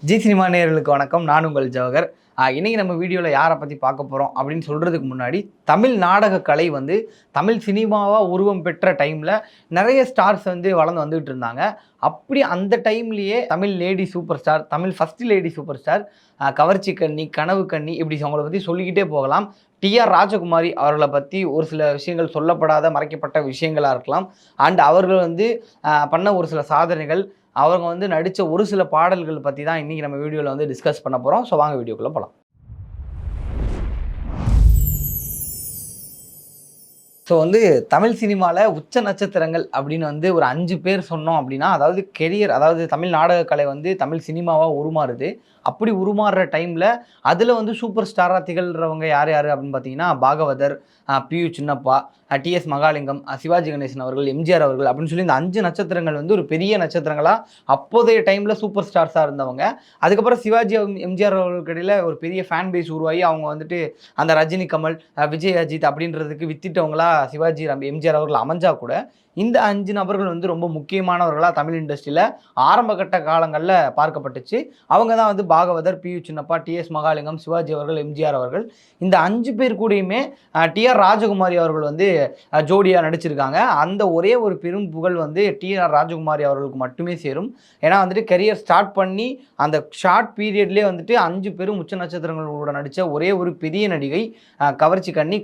G cinema நேயர்களுக்கு வணக்கம். நான் உங்கள் ஜவஹர். இன்னைக்கு நம்ம வீடியோவில் யாரை பற்றி பார்க்க போகிறோம் அப்படின்னு சொல்கிறதுக்கு முன்னாடி, தமிழ் நாடக கலை வந்து தமிழ் சினிமாவாக உருவம் பெற்ற டைமில் நிறைய ஸ்டார்ஸ் வந்து வளர்ந்து வந்துகிட்டு இருந்தாங்க. அப்படி அந்த டைம்லேயே Tamil lady super star, Tamil first lady super star, கவர்ச்சி கன்னி, கனவு கன்னி, இப்படி அவங்கள பற்றி சொல்லிக்கிட்டே போகலாம். டிஆர் ராஜகுமாரி அவர்களை பற்றி ஒரு சில விஷயங்கள் சொல்லப்படாத மறைக்கப்பட்ட விஷயங்களாக இருக்கலாம். அண்ட் அவர்கள் வந்து பண்ண ஒரு சில சாதனைகள், அவங்க வந்து நடித்த ஒரு சில பாடல்கள் பற்றி தான் இன்றைக்கி நம்ம வீடியோவில் வந்து டிஸ்கஸ் பண்ண போகிறோம். ஸோ வாங்க வீடியோக்குள்ளே போகலாம். ஸோ வந்து தமிழ் சினிமாவில் உச்ச நட்சத்திரங்கள் அப்படின்னு வந்து ஒரு 5 பேர் சொன்னோம் அப்படின்னா, அதாவது கெரியர், அதாவது தமிழ் நாடகக்கலை வந்து தமிழ் சினிமாவாக உருமாறுது. அப்படி உருமாறுற டைமில் அதில் வந்து சூப்பர் ஸ்டாராக திகழ்கிறவங்க யார் யார் அப்படின்னு பார்த்தீங்கன்னா, பாகவதர், பியு சின்னப்பா, டிஎஸ் மகாலிங்கம், சிவாஜி கணேசன் அவர்கள், எம்ஜிஆர் அவர்கள் அப்படின்னு சொல்லி இந்த 5 நட்சத்திரங்கள் வந்து ஒரு பெரிய நட்சத்திரங்களாக அப்போதைய டைமில் சூப்பர் ஸ்டார்ஸாக இருந்தவங்க. அதுக்கப்புறம் சிவாஜி எம்ஜிஆர் அவர்களுக்கு இடையில் ஒரு பெரிய ஃபேன் பேஸ் உருவாகி அவங்க வந்துட்டு அந்த ரஜினி, கமல், விஜய், அஜித் அப்படின்றதுக்கு வித்திட்டவங்களா சிவாஜி எம்ஜிஆர் அவர்கள் அமைஞ்சா கூட, இந்த 5 நபர்கள் வந்து ரொம்ப முக்கியமானவர்களாக தமிழ் இண்டஸ்ட்ரியில் ஆரம்ப கட்ட காலங்களில் பார்க்கப்பட்டுச்சு. அவங்க தான் வந்து பாகவதர், பியு சின்னப்பா, டிஎஸ் மகாலிங்கம், சிவாஜி அவர்கள், எம்ஜிஆர் அவர்கள். இந்த 5 பேர் கூடயுமே டிஆர் ராஜகுமாரி அவர்கள் வந்து ஜோடியாக நடிச்சிருக்காங்க. அந்த ஒரே ஒரு பெரும் புகழ் வந்து டிஆர் ராஜகுமாரி அவர்களுக்கு மட்டுமே சேரும். ஏன்னா வந்துட்டு கெரியர் ஸ்டார்ட் பண்ணி அந்த ஷார்ட் பீரியட்லேயே வந்துட்டு 5 பேரும் உச்ச நட்சத்திரங்களோட நடித்த ஒரே ஒரு பெரிய நடிகை, கவர்ச்சி கன்னி,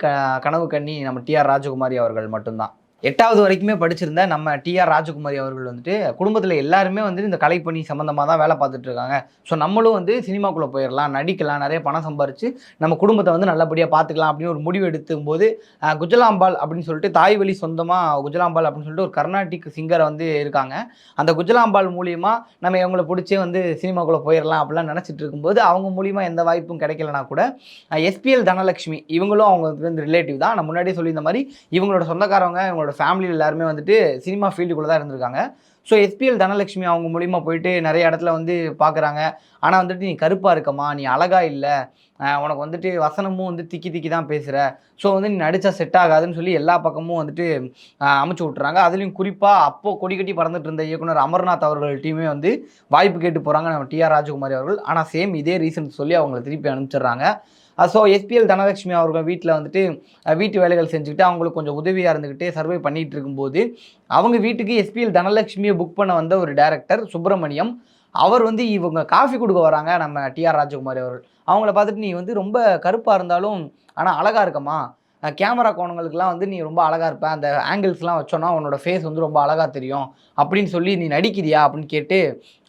கனவு கன்னி நம்ம டிஆர் ராஜகுமாரி அவர்கள் மட்டும்தான். 8வது வரைக்குமே படிச்சிருந்த நம்ம டிஆர் ராஜகுமாரி அவர்கள் வந்துட்டு குடும்பத்தில் எல்லாருமே வந்துட்டு இந்த கலைப்பணி சம்மந்தமாக தான் வேலை பார்த்துட்டு இருக்காங்க. ஸோ நம்மளும் வந்து சினிமாக்குள்ளே போயிடலாம், நடிக்கலாம், நிறைய பணம் சம்பாரித்து நம்ம குடும்பத்தை வந்து நல்லபடியாக பார்த்துக்கலாம் அப்படின்னு ஒரு முடிவு எடுத்தும்போது, குஜலாம்பாள் அப்படின்னு சொல்லிட்டு தாய் வழி சொந்தமாக குஜலாம்பாள் அப்படின்னு சொல்லிட்டு ஒரு கர்நாடிக் சிங்கரை வந்து இருக்காங்க. அந்த குஜலாம்பாள் மூலியமாக நம்ம இவங்களை பிடிச்சே வந்து சினிமாக்குள்ளே போயிடலாம் அப்படிலாம் நினச்சிட்டு இருக்கும்போது, அவங்க மூலியமாக எந்த வாய்ப்பும் கிடைக்கலனா கூட எஸ்பிஎல் தனலட்சுமி இவங்களும் அவங்க வந்து ரிலேட்டிவ் தான். நான் முன்னாடியே சொல்லியிருந்த மாதிரி இவங்களோட சொந்தக்காரவங்க, இவங்களோட ஃபேமிலியில் எல்லாருமே வந்துட்டு சினிமா ஃபீல்டுக்குள்ளே தான் இருந்திருக்காங்க. ஸோ எஸ்பிஎல் தனலட்சுமி அவங்க மூலிமா போயிட்டு நிறைய இடத்துல வந்து பார்க்குறாங்க. ஆனால் வந்துட்டு நீ கருப்பாக இருக்கம்மா, நீ அழகா இல்லை, உனக்கு வந்துட்டு வசனமும் வந்து திக்கி திக்கி தான் பேசுகிற, ஸோ வந்து நீ நடித்தா செட் ஆகாதுன்னு சொல்லி எல்லா பக்கமும் வந்துட்டு அமுச்சு விட்றாங்க. அதுலேயும் குறிப்பாக அப்போது கொடி கட்டி பறந்துட்டு இருந்த இயக்குனர் அமர்நாத் அவர்கள்ட்டையுமே வந்து வாய்ப்பு கேட்டு போகிறாங்க நம்ம டிஆர் ராஜகுமாரி அவர்கள். ஆனால் சேம் இதே ரீசன் சொல்லி அவங்களை திருப்பி அனுப்பிச்சிடுறாங்க. ஸோ எஸ்பிஎல் தனலட்சுமி அவர்கள் வீட்டில் வந்துட்டு வீட்டு வேலைகள் செஞ்சுக்கிட்டு அவங்களுக்கு கொஞ்சம் உதவியாக இருந்துக்கிட்டு சர்வை பண்ணிகிட்டு இருக்கும்போது, அவங்க வீட்டுக்கு எஸ்பிஎல் தனலட்சுமியை புக் பண்ண வந்த ஒரு டைரக்டர் சுப்பிரமணியம், அவர் வந்து இவங்க காஃபி கொடுக்க வராங்க நம்ம டிஆர் ராஜகுமாரி அவர்கள். அவங்கள பார்த்துட்டு, நீ வந்து ரொம்ப கருப்பாக இருந்தாலும் ஆனால் அழகாக இருக்கம்மா, கேமரா கோணங்களுக்குலாம் வந்து நீ ரொம்ப அழகாக இருப்ப, அந்த ஆங்கிள்ஸ்லாம் வச்சோன்னா உன்னோட ஃபேஸ் வந்து ரொம்ப அழகாக தெரியும் அப்படின்னு சொல்லி, நீ நடிக்கிறியா அப்படின்னு கேட்டு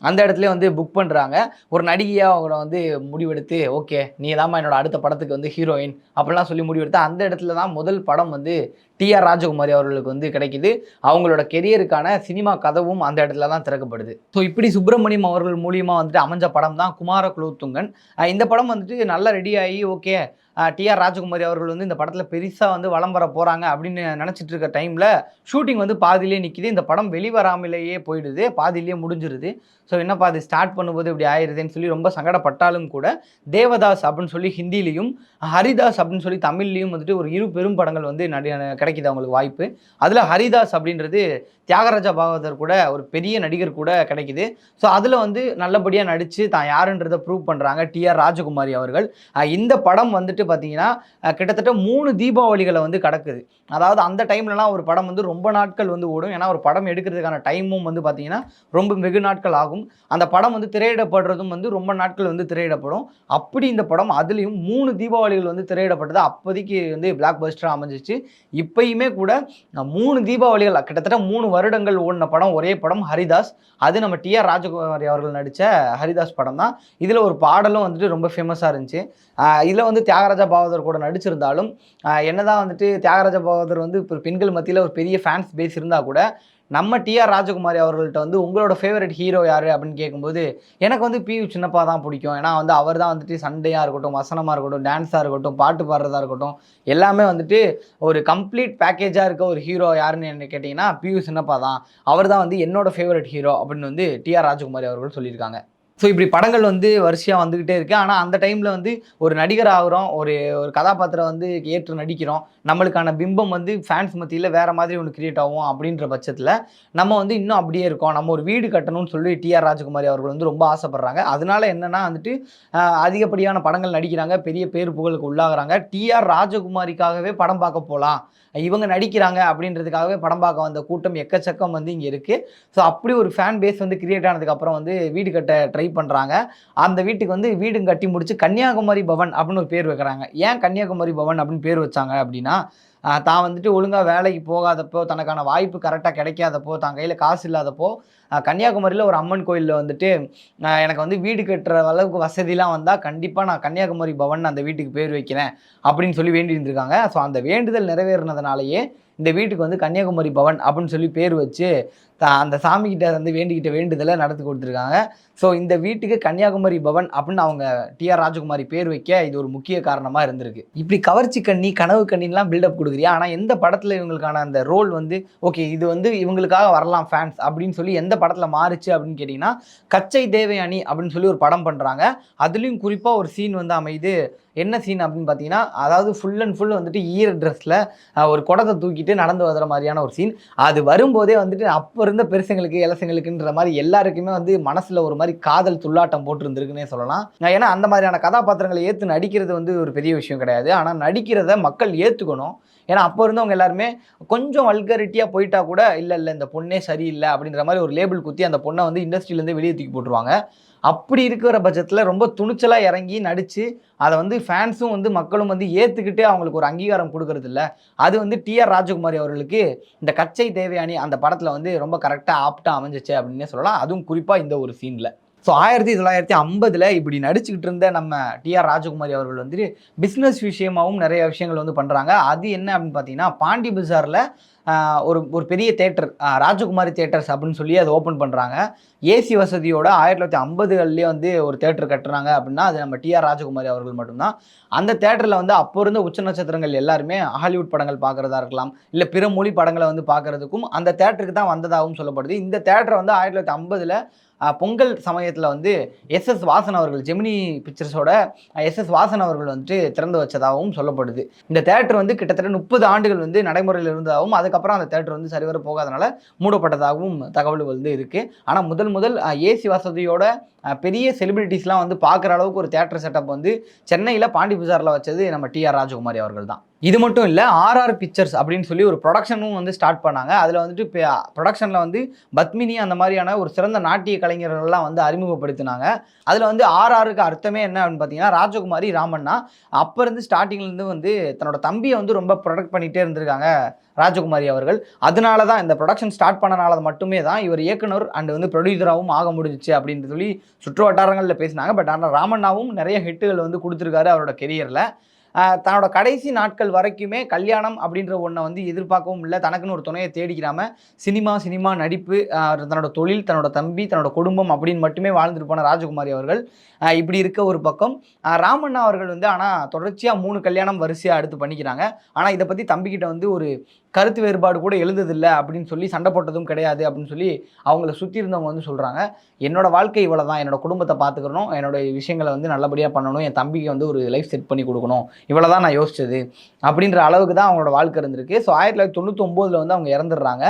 அந்த இடத்துல வந்து புக் பண்ணுறாங்க. ஒரு நடிகையாக அவங்கள வந்து முடிவெடுத்து, ஓகே நீ தாம்மா என்னோட அடுத்த படத்துக்கு வந்து ஹீரோயின் அப்படிலாம் சொல்லி முடிவெடுத்து, அந்த இடத்துல தான் முதல் படம் வந்து டிஆர் ராஜகுமாரி அவர்களுக்கு வந்து கிடைக்குது. அவங்களோட கெரியருக்கான சினிமா கதவும் அந்த இடத்துல தான் திறக்கப்படுது. ஸோ இப்படி சுப்பிரமணியம் அவர்கள் மூலியமாக வந்துட்டு அமைஞ்ச படம் தான் குமார குலோத்துங்கன். இந்த படம் வந்துட்டு நல்லா ரெடி ஆகி, ஓகே டிஆர் ராஜகுமாரி அவர்கள் வந்து இந்த படத்தில் பெருசாக வந்து வலம் வர போகிறாங்க அப்படின்னு நினச்சிட்டு இருக்க டைமில் ஷூட்டிங் வந்து பாதியிலே நிற்கிது. இந்த படம் வெளிவராமலேயே போயிடுது, பாதியிலேயே முடிஞ்சிருது. ஸோ என்னப்பா அது ஸ்டார்ட் பண்ணும்போது இப்படி ஆயிடுதுன்னு சொல்லி ரொம்ப சங்கடப்பட்டாலும் கூட, தேவதாஸ் அப்படின்னு சொல்லி ஹிந்திலையும், ஹரிதாஸ் அப்படின்னு சொல்லி தமிழ்லையும் வந்துட்டு ஒரு 2 பெரும் படங்கள் வந்து கிடைக்கிது அவங்களுக்கு வாய்ப்பு. அதில் ஹரிதாஸ் அப்படின்றது தியாகராஜா பாகவதர் கூட ஒரு பெரிய நடிகர் கூட கிடைக்கிது. ஸோ அதில் வந்து நல்லபடியாக நடித்து தான் யாருன்றதை ப்ரூவ் பண்ணுறாங்க டிஆர் ராஜகுமாரி அவர்கள். இந்த படம் வந்துட்டு பார்த்தீங்கன்னா கிட்டத்தட்ட 3 தீபாவளிகளை வந்து கடக்குது. அதாவது அந்த டைம்லலாம் ஒரு படம் வந்து ரொம்ப நாட்கள் வந்து ஓடும். ஏன்னா ஒரு படம் எடுக்கிறதுக்கான டைமும் வந்து பார்த்தீங்கன்னா ரொம்ப வெகு நாட்கள் ஆகும். அந்த படம் வந்து திரையிடப்படுறதும் வந்து ரொம்ப நாட்கள் வந்து திரையிடப்படும். அப்படி இந்த படம் அதுலேயும் 3 தீபாவளிகள் வந்து திரையிடப்பட்டது. அப்போதைக்கு வந்து பிளாக் பஸ்டராக அமைஞ்சிச்சு. இப்பயுமே கூட 3 தீபாவளிகள் கிட்டத்தட்ட 3 வருடங்கள் ஓடின படம் ஒரே படம் ஹரிதாஸ். அது நம்ம டிஆர் ராஜகுமாரி அவர்கள் நடித்த ஹரிதாஸ் படம் தான். இதில் ஒரு பாடலும் வந்துட்டு ரொம்ப ஃபேமஸாக இருந்துச்சு. இதில் வந்து தியாகராஜா பாகவதர் கூட நடிச்சிருந்தாலும், என்னதான் வந்துட்டு தியாகராஜா பாகவதர் வந்து இப்போ பெண்கள் மத்தியில் ஒரு பெரிய ஃபேன்ஸ் பேஸ் இருந்தால் கூட, நம்ம டிஆர் ராஜகுமாரி அவர்கள்ட்ட வந்து உங்களோட ஃபேவரட் ஹீரோ யார் அப்படின்னு கேட்கும்போது, எனக்கு வந்து பியு சின்னப்பா தான் பிடிக்கும். ஏன்னா வந்து அவர் தான் வந்துட்டு சண்டையாக இருக்கட்டும், வசனமாக இருக்கட்டும், டான்ஸாக இருக்கட்டும், பாட்டு பாடுறதா இருக்கட்டும், எல்லாமே வந்துட்டு ஒரு கம்ப்ளீட் பேக்கேஜாக இருக்க ஒரு ஹீரோ யாருன்னு என்ன கேட்டிங்கன்னா பியு சின்னப்பா தான். அவர் தான் வந்து என்னோட ஃபேவரட் ஹீரோ அப்படின்னு வந்து டிஆர் ராஜகுமாரி அவர்கள் சொல்லியிருக்காங்க. ஸோ இப்படி படங்கள் வந்து வரிசையாக வந்துக்கிட்டே இருக்குது. ஆனால் அந்த டைமில் வந்து ஒரு நடிகர் ஆகுறோம், ஒரு ஒரு கதாபாத்திரம் வந்து ஏற்று நடிக்கிறோம், நம்மளுக்கான பிம்பம் வந்து ஃபேன்ஸ் மத்தியில் வேறு மாதிரி ஒன்று கிரியேட் ஆகும் அப்படின்ற பட்சத்தில் நம்ம வந்து இன்னும் அப்படியே இருக்கோம். நம்ம ஒரு வீடு கட்டணும்னு சொல்லி டிஆர் ராஜகுமாரி அவர்கள் வந்து ரொம்ப ஆசைப்படுறாங்க. அதனால என்னன்னா வந்துட்டு அதிகப்படியான படங்கள் நடிக்கிறாங்க, பெரிய பேர் புகழுக்கு உள்ளாகிறாங்க. டிஆர் ராஜகுமாரிக்காகவே படம் பார்க்க போகலாம், இவங்க நடிக்கிறாங்க அப்படின்றதுக்காகவே படம் பார்க்க வந்த கூட்டம் எக்கச்சக்கம் வந்து இங்கே இருக்குது. ஸோ அப்படி ஒரு ஃபேன் பேஸ் வந்து கிரியேட் ஆனதுக்கப்புறம் வந்து வீடு கட்ட ட்ரை பண்ணுறாங்க. அந்த வீட்டுக்கு வந்து வீடு கட்டி முடிச்சு கன்னியாகுமரி பவன் அப்படின்னு ஒரு பேர் வைக்கிறாங்க. ஏன் கன்னியாகுமரி பவன் அப்படின்னு பேர் வச்சாங்க அப்படின்னா, தான் வந்துட்டு ஒழுங்காக வேலைக்கு போகாதப்போ, தனக்கான வாய்ப்பு கரெக்டாக கிடைக்காதப்போ, தான் கையில் காசு இல்லாதப்போ, கன்னியாகுமரியில் ஒரு அம்மன் கோயிலில் வந்துட்டு எனக்கு வந்து வீடு கட்டுற அளவுக்கு வசதிலாம் வந்தால் கண்டிப்பாக நான் கன்னியாகுமரி பவன் அந்த வீட்டுக்கு பேர் வைக்கிறேன் அப்படின்னு சொல்லி வேண்டி இருந்திருக்காங்க. ஸோ அந்த வேண்டுதல் நிறைவேறினதுனாலேயே இந்த வீட்டுக்கு வந்து கன்னியாகுமரி பவன் அப்படின்னு சொல்லி பேர் வச்சு அந்த சாமிக்கிட்ட வந்து வேண்டிக்கிட்ட வேண்டுதலை நடத்தி கொடுத்துருக்காங்க. ஸோ இந்த வீட்டுக்கு கன்னியாகுமரி பவன் அப்படின்னு அவங்க டிஆர் ராஜகுமாரி பேர் வைக்க இது ஒரு முக்கிய காரணமாக இருந்திருக்கு. இப்படி கவர்ச்சி கண்ணி, கனவு கண்ணின்லாம் பில்டப் கொடுக்குறியா, ஆனால் எந்த படத்தில் இவங்களுக்கான அந்த ரோல் வந்து ஓகே இது வந்து இவங்களுக்காக வரலாம் ஃபேன்ஸ் அப்படின்னு சொல்லி எந்த படத்தில் மாறுச்சு அப்படின்னு கேட்டிங்கன்னா, கச்சை தேவயானி அப்படின்னு சொல்லி ஒரு படம் பண்ணுறாங்க. அதுலேயும் குறிப்பாக ஒரு சீன் வந்து அமைது. என்ன சீன் அப்படின்னு பார்த்தீங்கன்னா, அதாவது ஃபுல் அண்ட் ஃபுல் வந்துட்டு ஈர ட்ரெஸ்ஸில் ஒரு குடத்தை தூக்கிட்டு நடந்து வர மாதிரியான ஒரு சீன். அது வரும்போதே வந்துட்டு அப்போ இருந்த பெருசுங்களுக்கு இலசங்களுக்குன்ற மாதிரி எல்லாருக்குமே வந்து மனசில் ஒரு மாதிரி காதல் துள்ளாட்டம் போட்டுருந்துருக்குன்னே சொல்லலாம். ஏன்னா அந்த மாதிரியான கதாபாத்திரங்களை ஏற்று நடிக்கிறது வந்து ஒரு பெரிய விஷயம் கிடையாது. ஆனால் நடிக்கிறத மக்கள் ஏற்றுக்கணும். ஏன்னா அப்போ இருந்தவங்க எல்லாருமே கொஞ்சம் வல்கரிட்டியாக போயிட்டா கூட இல்லை இந்த பொண்ணே சரியில்லை அப்படின்ற மாதிரி ஒரு லேபிள் குத்தி அந்த பொண்ணை வந்து இண்டஸ்ட்ரியிலேருந்து வெளியே தூக்கி போட்டுருவாங்க. அப்படி இருக்கிற பட்சத்தில் ரொம்ப துணிச்சலாக இறங்கி நடித்து அதை வந்து ஃபேன்ஸும் வந்து மக்களும் வந்து ஏற்றுக்கிட்டு அவங்களுக்கு ஒரு அங்கீகாரம் கொடுக்கறது இல்லை. அது வந்து டிஆர் ராஜகுமாரி அவர்களுக்கு இந்த கச்சை தேவயானி அந்த படத்தில் வந்து ரொம்ப கரெக்டாக ஆப்டாக அமைஞ்சிச்சு அப்படின்னே சொல்லலாம். அதுவும் குறிப்பாக இந்த ஒரு சீனில். ஸோ 1950 இப்படி நடிச்சுக்கிட்டு இருந்த நம்ம டிஆர் ராஜகுமாரி அவர்கள் வந்துட்டு பிஸ்னஸ் விஷயமாகவும் நிறைய விஷயங்கள் வந்து பண்ணுறாங்க. அது என்ன அப்படின்னு பார்த்தீங்கன்னா, பாண்டி பஜாரில் ஒரு பெரிய தேட்டர், ராஜகுமாரி தேட்டர்ஸ் அப்படின்னு சொல்லி அதை ஓப்பன் பண்ணுறாங்க. ஏசி வசதியோட 1950லேயே வந்து ஒரு தேட்டர் கட்டுறாங்க அப்படின்னா அது நம்ம டிஆர் ராஜகுமாரி அவர்கள் மட்டும்தான். அந்த தேட்டரில் வந்து அப்போ இருந்த உச்ச நட்சத்திரங்கள் எல்லாருமே ஹாலிவுட் படங்கள் பார்க்குறதா இருக்கலாம், இல்லை பிற மொழி படங்களை வந்து பார்க்குறதுக்கும் அந்த தேட்டருக்கு தான் வந்ததாகவும் சொல்லப்படுது. இந்த தேட்டரை வந்து 1950 பொங்கல் சமயத்தில் வந்து எஸ்எஸ் வாசன் அவர்கள், ஜெமினி பிக்சர்ஸோட எஸ்எஸ் வாசன் அவர்கள் வந்துட்டு திறந்து வச்சதாகவும் சொல்லப்படுது. இந்த தேட்டர் வந்து கிட்டத்தட்ட 30 ஆண்டுகள் வந்து நடைமுறையில் இருந்ததாகவும் அதுக்கப்புறம் அந்த தேட்டர் வந்து சரிவர போகாதனால மூடப்பட்டதாகவும் தகவல்கள் வந்து இருக்குது. ஆனால் முதல் ஏசி வசதியோட பெரிய செலிபிரிட்டிஸ்லாம் வந்து பார்க்குற அளவுக்கு ஒரு தேட்டர் செட்டப் வந்து சென்னையில் பாண்டி பஜாரில் வச்சது நம்ம டிஆர் ராஜகுமாரி அவர்கள் தான். இது மட்டும் இல்லை, ஆர்ஆர் பிக்சர்ஸ் அப்படின்னு சொல்லி ஒரு ப்ரொடக்ஷனும் வந்து ஸ்டார்ட் பண்ணாங்க. அதில் வந்துட்டு ப்ரொடக்ஷனில் வந்து பத்மினி அந்த மாதிரியான ஒரு சிறந்த நாட்டிய கலைஞர்கள்லாம் வந்து அறிமுகப்படுத்தினாங்க. அதில் வந்து ஆர்ஆருக்கு அர்த்தமே என்ன அப்படின்னு பார்த்தீங்கன்னா, ராஜகுமாரி ராமண்ணா. அப்போ இருந்து ஸ்டார்டிங்லேருந்து வந்து தன்னோட தம்பியை வந்து ரொம்ப ப்ரொடக்ட் பண்ணிகிட்டே இருந்திருக்காங்க ராஜகுமாரி அவர்கள். அதனால தான் இந்த ப்ரொடக்ஷன் ஸ்டார்ட் பண்ணனால மட்டுமே தான் இவர் இயக்குனர் அண்ட் வந்து ப்ரொடியூசராகவும் ஆக முடிஞ்சிச்சு அப்படின்னு சொல்லி சுற்று வட்டாரங்களில் பேசினாங்க. பட் ஆனால் ராமண்ணாவும் நிறைய ஹிட்டுகள் வந்து கொடுத்துருக்காரு அவரோட கெரியரில். தன்னோட கடைசி நாட்கள் வரைக்குமே கல்யாணம் அப்படின்ற ஒன்றை வந்து எதிர்பார்க்கவும் இல்லை. தனக்குன்னு ஒரு துணையை தேடிக்கிறாம சினிமா நடிப்பு, தன்னோட தொழில், தன்னோட தம்பி, தன்னோட குடும்பம் அப்படின்னு மட்டுமே வாழ்ந்துட்டு போன ராஜகுமாரி அவர்கள் இப்படி இருக்க ஒரு பக்கம், ராமண்ணா அவர்கள் வந்து ஆனால் தொடர்ச்சியாக 3 கல்யாணம் வரிசையாக அடுத்து பண்ணிக்கிறாங்க. ஆனால் இதை பற்றி தம்பிக்கிட்ட வந்து ஒரு கருத்து வேறுபாடு கூட எழுந்ததில்லை அப்படின்னு சொல்லி சண்டை போட்டதும் கிடையாது அப்படின்னு சொல்லி அவங்கள சுற்றி இருந்தவங்க வந்து சொல்கிறாங்க. என்னோட வாழ்க்கை இவ்வளோ தான், என்னோட குடும்பத்தை பார்த்துக்கணும், என்னோட விஷயங்களை வந்து நல்லபடியாக பண்ணணும், என் தம்பிக்கு வந்து ஒரு லைஃப் செட் பண்ணி கொடுக்கணும், இவ்வளோ தான் நான் யோசிச்சது அப்படின்ற அளவுக்கு தான் அவங்களோட வாழ்க்கை இருந்திருக்கு. ஸோ 1999 வந்து அவங்க இறந்துடுறாங்க.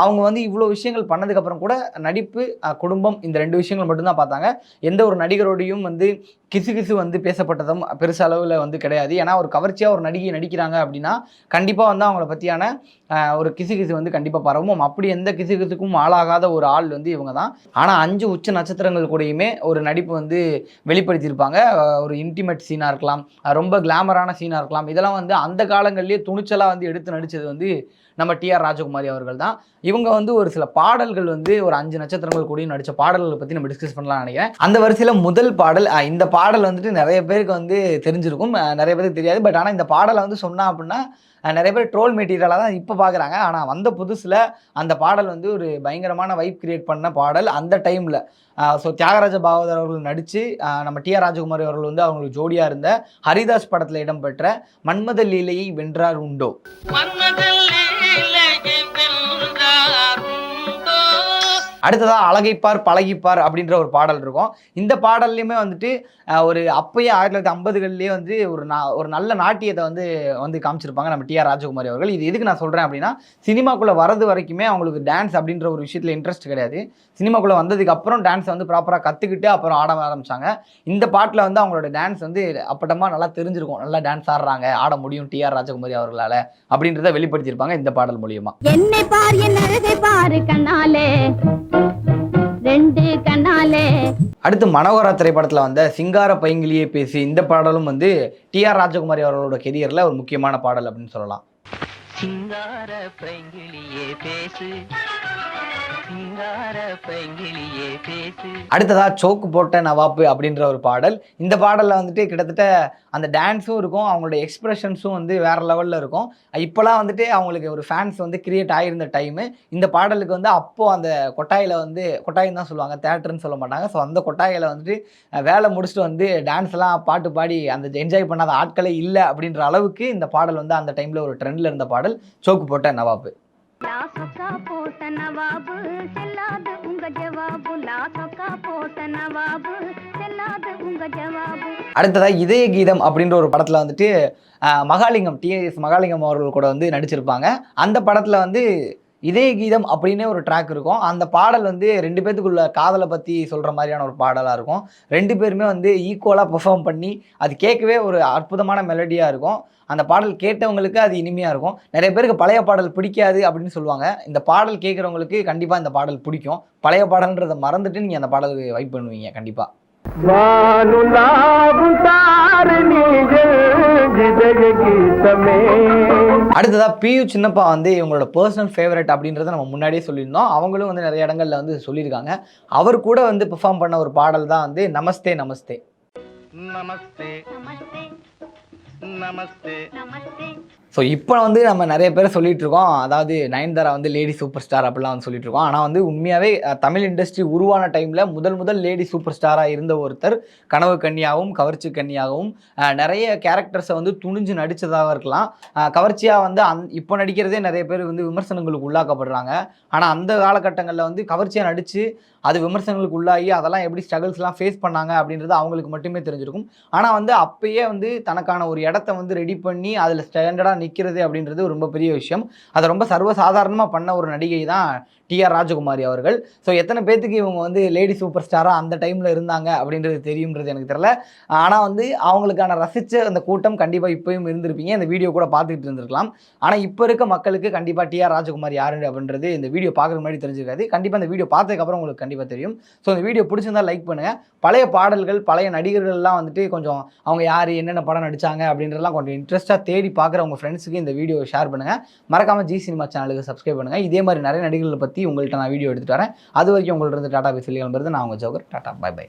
அவங்க வந்து இவ்வளோ விஷயங்கள் பண்ணதுக்கப்புறம் கூட நடிப்பு, குடும்பம் இந்த 2 விஷயங்கள் மட்டும்தான் பார்த்தாங்க. எந்த ஒரு நடிகரோடையும் வந்து கிசு வந்து பேசப்பட்டதும் பெருசு அளவில் வந்து கிடையாது. ஏன்னா ஒரு கவர்ச்சியாக ஒரு நடிகை நடிக்கிறாங்க அப்படின்னா கண்டிப்பாக வந்து அவங்கள பற்றியான ஒரு கிசு வந்து கண்டிப்பாக பரவும். அப்படி எந்த கிசுக்கும் ஆளாகாத ஒரு ஆள் வந்து இவங்க தான். ஆனால் 5 உச்ச நட்சத்திரங்கள் கூடயுமே ஒரு நடிப்பு வந்து வெளிப்படுத்தியிருப்பாங்க. ஒரு இன்டிமேட் சீனாக இருக்கலாம், ரொம்ப கிளாமரான சீனாக இருக்கலாம். இதெல்லாம் வந்து அந்த காலங்கள்லேயே துணிச்சலாக வந்து எடுத்து நடித்தது வந்து நம்ம டிஆர் ராஜகுமாரி அவர்கள் தான். இவங்க வந்து ஒரு சில பாடல்கள் வந்து ஒரு 5 நட்சத்திரங்கள் கூடயும் நடித்த பாடல்களை பற்றி நம்ம டிஸ்கஸ் பண்ணலாம்னு நினைக்கிறேன். அந்த வரிசையில் முதல் பாடல், இந்த பாடல் வந்துட்டு நிறைய பேருக்கு வந்து தெரிஞ்சிருக்கும், நிறைய பேருக்கு தெரியாது. பட் ஆனால் இந்த பாடலை வந்து சொன்னா அப்படின்னா நிறைய பேர் ட்ரோல் மெட்டீரியலாக தான் இப்போ பார்க்குறாங்க. ஆனால் வந்த புதுசில் அந்த பாடல் வந்து ஒரு பயங்கரமான வைப் கிரியேட் பண்ண பாடல் அந்த டைமில். ஸோ தியாகராஜ பாகவதர் அவர்கள் நடித்து நம்ம டிஆர் ராஜகுமாரி அவர்கள் வந்து அவங்களுக்கு ஜோடியாக இருந்த ஹரிதாஸ் படத்தில் இடம்பெற்ற மன்மத லீலையை வென்றார் உண்டோ. அடுத்ததாக அழகைப்பார் பழகிப்பார் அப்படின்ற ஒரு பாடல் இருக்கும். இந்த பாடல்லையுமே வந்துட்டு ஒரு அப்பயே 1950கள்லேயே வந்து ஒரு நல்ல நாட்டியத்தை வந்து வந்து காமிச்சிருப்பாங்க நம்ம டிஆர் ராஜகுமாரி அவர்கள். இது எதுக்கு நான் சொல்கிறேன் அப்படின்னா, சினிமாக்குள்ளே வரது வரைக்குமே அவங்களுக்கு டான்ஸ் அப்படின்ற ஒரு விஷயத்தில் இன்ட்ரெஸ்ட் கிடையாது. சினிமாக்குள்ளே வந்ததுக்கு அப்புறம் டான்ஸை வந்து ப்ராப்பராக கற்றுக்கிட்டு அப்புறம் ஆட ஆரம்பித்தாங்க. இந்த பாட்டில் வந்து அவங்களோட டான்ஸ் வந்து அப்பட்டமாக நல்லா தெரிஞ்சிருக்கும். நல்லா டான்ஸ் ஆடுறாங்க, ஆட முடியும் டிஆர் ராஜகுமாரி அவர்களால் அப்படின்றத வெளிப்படுத்தியிருப்பாங்க இந்த பாடல் மூலியமா. என்னை பார் என் அழகை பாரு கண்ணாலே ரெண்டு கண்ணாலே. அடுத்து மனோகரா திரைப்படத்தில் வந்த சிங்கார பைங்கிலியே பேசி இந்த பாடலும் வந்து டிஆர் ராஜகுமாரி அவர்களோட கெரியரில் ஒரு முக்கியமான பாடல் அப்படின்னு சொல்லலாம். சிங்கார பைங்கிலியே பேசு, அடுத்ததா சோக்கு போட்ட நவாப்பு அப்படின்ற ஒரு பாடல். இந்த பாடலில் வந்துட்டு கிட்டத்தட்ட அந்த டான்ஸும் இருக்கும், அவங்களோட எக்ஸ்பிரஷன்ஸும் வந்து வேற லெவலில் இருக்கும். இப்போலாம் வந்துட்டு அவங்களுக்கு ஒரு ஃபேன்ஸ் வந்து கிரியேட் ஆகியிருந்த டைமு. இந்த பாடலுக்கு வந்து அப்போது அந்த கொட்டாயில் வந்து கொட்டாயின்னு தான் சொல்லுவாங்க, தேட்டர்னு சொல்ல மாட்டாங்க. ஸோ அந்த கொட்டாயில் வந்துட்டு வேலை முடிச்சுட்டு வந்து டான்ஸ்லாம் பாட்டு பாடி அந்த என்ஜாய் பண்ணாத ஆட்களே இல்லை அப்படின்ற அளவுக்கு இந்த பாடல் வந்து அந்த டைமில் ஒரு ட்ரெண்டில் இருந்த பாடல் சோக்கு போட்ட நவாப்பு. அடுத்ததா இதய கீதம் அப்படின்ற ஒரு படத்துல வந்துட்டு மகாலிங்கம் டிஎஸ் மகாலிங்கம் அவர்கள் கூட வந்து நடிச்சிருப்பாங்க. அந்த படத்துல வந்து இதய கீதம் அப்படின்னே ஒரு ட்ராக் இருக்கும். அந்த பாடல் வந்து 2 பேத்துக்குள்ள காதலை பற்றி சொல்கிற மாதிரியான ஒரு பாடலாக இருக்கும். 2 பேருமே வந்து ஈக்குவலாக பெர்ஃபார்ம் பண்ணி அது கேட்கவே ஒரு அற்புதமான மெலடியாக இருக்கும். அந்த பாடல் கேட்டவங்களுக்கு அது இனிமையாக இருக்கும். நிறைய பேருக்கு பழைய பாடல் பிடிக்காது அப்படின்னு சொல்லுவாங்க. இந்த பாடல் கேட்குறவங்களுக்கு கண்டிப்பாக இந்த பாடல் பிடிக்கும். பழைய பாடல்ன்றதை மறந்துட்டு நீங்கள் அந்த பாடலுக்கு வைப் பண்ணுவீங்க கண்டிப்பாக. அடுத்ததா பியு சின்னப்பா வந்து இவங்களோட பர்சனல் ஃபேவரட் அப்படின்றத நம்ம முன்னாடியே சொல்லியிருந்தோம். அவங்களும் வந்து நிறைய இடங்கள்ல வந்து சொல்லியிருக்காங்க. அவர் கூட வந்து பெர்ஃபார்ம் பண்ண ஒரு பாடல் தான் வந்து நமஸ்தே நமஸ்தே நமஸ்தே நமஸ்தே நமஸ்தே. ஸோ இப்போ வந்து நம்ம நிறைய பேர் சொல்லிட்டு இருக்கோம், அதாவது நயன்தாரா வந்து லேடி சூப்பர் ஸ்டார் அப்படிலாம் வந்து சொல்லிட்டு இருக்கோம். ஆனால் வந்து உண்மையாகவே தமிழ் இண்டஸ்ட்ரி உருவான டைமில் முதல் லேடி சூப்பர் ஸ்டாராக இருந்த ஒருத்தர் கனவு கன்னியாகவும் கவர்ச்சி கன்னியாகவும் நிறைய கேரக்டர்ஸை வந்து துணிஞ்சு நடித்ததாக இருக்கலாம். கவர்ச்சியாக வந்து இப்போ நடிக்கிறதே நிறைய பேர் வந்து விமர்சனங்களுக்கு உள்ளாக்கப்படுறாங்க. ஆனால் அந்த காலகட்டங்களில் வந்து கவர்ச்சியாக நடித்து அது விமர்சனங்களுக்கு உள்ளாகி அதெல்லாம் எப்படி ஸ்ட்ரகிள்ஸ்லாம் ஃபேஸ் பண்ணாங்க அப்படின்றது அவங்களுக்கு மட்டுமே தெரிஞ்சிருக்கும். ஆனால் வந்து அப்பயே வந்து தனக்கான ஒரு இடத்த வந்து ரெடி பண்ணி அதில் ஸ்டாண்டர்டாக நிற்கிறது அப்படின்றது ரொம்ப பெரிய விஷயம். அதை ரொம்ப சர்வசாதாரணமாக பண்ண ஒரு நடிகை தான் டிஆர் ராஜகுமாரி அவர்கள். ஸோ எத்தனை பேத்துக்கு இவங்க வந்து லேடி சூப்பர் ஸ்டாராக அந்த டைமில் இருந்தாங்க அப்படின்றது தெரியுன்றது எனக்கு தெரியல. ஆனால் வந்து அவங்களுக்கான ரசித்த அந்த கூட்டம் கண்டிப்பாக இப்போயும் இருந்திருப்பீங்க. இந்த வீடியோ கூட பார்த்துக்கிட்டு இருந்திருக்கலாம். ஆனால் இப்போ இருக்க மக்களுக்கு கண்டிப்பாக டிஆர் ராஜகுமாரி யாரு அப்படின்றது இந்த வீடியோ பார்க்குற முன்னாடி தெரிஞ்சிருக்காது. கண்டிப்பாக இந்த வீடியோ பார்த்ததுக்கப்புறம் உங்களுக்கு கண்டிப்பாக தெரியும். ஸோ இந்த வீடியோ பிடிச்சிருந்தா லைக் பண்ணுங்கள். பழைய பாடல்கள் பழைய நடிகர்கள்லாம் வந்துட்டு கொஞ்சம் அவங்க யார் என்னென்ன படம் நடித்தாங்க அப்படின்றலாம் கொஞ்சம் இன்ட்ரெஸ்ட்டாக தேடி பார்க்குற உங்கள் ஃப்ரெண்ட்ஸுக்கு இந்த வீடியோ ஷேர் பண்ணுங்கள். மறக்காமல் ஜி சினிமா சேனலுக்கு சப்ஸ்கிரைப் பண்ணுங்கள். இதே மாதிரி நிறைய நடிகர்களை பற்றி உங்கள்கிட்ட நான் வீடியோ எடுத்துகிட்டு வரேன். அது வரைக்கும் உங்கள்கிட்ட டாடா பேசி கிளம்புறது நான் உங்கள் ஜோகர். Tata, by by.